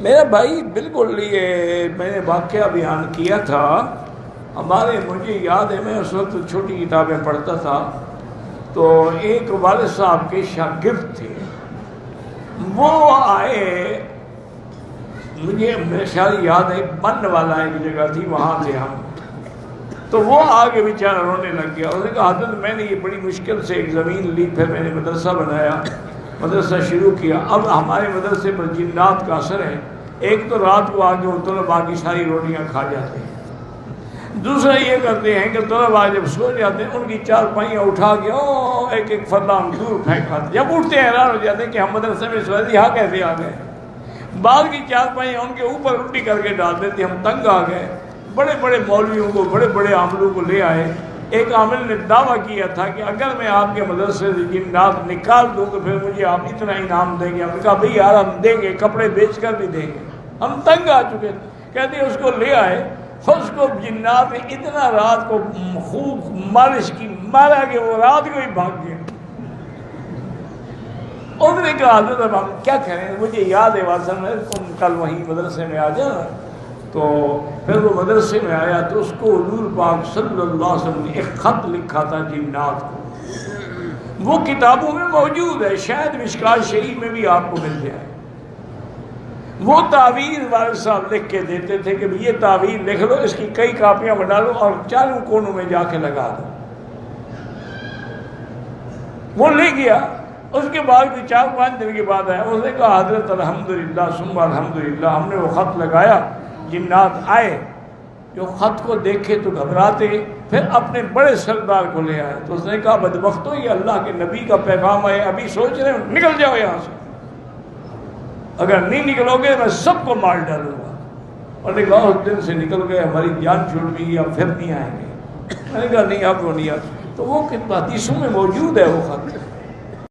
میرا بھائی بالکل یہ میں نے واقعہ بیان کیا تھا. مجھے یاد ہے میں اس وقت چھوٹی کتابیں پڑھتا تھا، تو ایک والد صاحب کے شاگرد تھے، وہ آئے، مجھے میرے خیال یاد ہے بن والا ایک جگہ تھی، وہاں تھے ہم. تو وہ آگے بیچارہ رونے لگ گیا. اس نے کہا حضرت میں نے یہ بڑی مشکل سے ایک زمین لی، پھر میں نے مدرسہ بنایا، مدرسہ شروع کیا. اب ہمارے مدرسے پر جنات کا اثر ہے. ایک تو رات کو آگے وہ طلباء کی ساری روٹیاں کھا جاتے ہیں، دوسرا یہ کرتے ہیں کہ طلباء جب سو جاتے ہیں ان کی چارپائیاں اٹھا کے ایک ایک فردان دور پھینکاتے. جب اٹھتے ہیں حیران ہو جاتے ہیں کہ ہم مدرسے میں سوئے یہاں کیسے آ گئے. بعض کی چارپائیاں ان کے اوپر الٹی کر کے ڈال دیتے، ہم تنگ آ گئے. بڑے بڑے مولویوں کو، بڑے بڑے عاملوں کو لے آئے. ایک عامل نے دعویٰ کیا تھا کہ اگر میں آپ کے مدرسے سے جنات نکال دوں تو پھر مجھے آپ اتنا انعام دیں گے. ہم نے کہا بھئی یار ہم دیں گے، کپڑے بیچ کر بھی دیں گے، ہم تنگ آ چکے تھے. کہتے ہیں اس کو لے آئے، اس کو جنات نے اتنا رات کو خوب مالش کی، مارا کہ وہ رات کو ہی بھاگ گیا. اس نے کہا حضرت اب ہم کیا کریں. مجھے یاد ہے واضح میں تم کل وہیں مدرسے میں آ جانا. تو پھر وہ مدرسے میں آیا تو اس کو حضور پاک صلی اللہ علیہ وسلم نے ایک خط لکھا تھا جنات کو. وہ کتابوں میں موجود ہے، شاید مشکات شریف میں بھی آپ کو مل جائے. وہ تعویذ والد صاحب لکھ کے دیتے تھے کہ یہ تعویذ لکھ لو، اس کی کئی کاپیاں بنا لو اور چاروں کونوں میں جا کے لگا دو. وہ لے گیا. اس کے بعد 4-5 دن کے بعد آیا. اس نے کہا حضرت الحمدللہ ثم الحمدللہ، ہم نے وہ خط لگایا، جنات آئے. جو خط کو دیکھے تو گھبراتے، پھر اپنے بڑے سردار کو لے آئے. تو اس نے کہا بدبختو، یہ اللہ کے نبی کا پیغام ہے، ابھی سوچ رہے ہو نکل جاؤ یہاں سے، اگر نہیں نکلو گے میں سب کو مار ڈالوں گا. اور نے کہا اس دن سے نکل گئے، ہماری جان چھوٹ گئی، اب پھر نہیں آئیں گے. میں نے کہا نہیں اب وہ نہیں آتے. تو وہ حدیثوں میں موجود ہے وہ خط.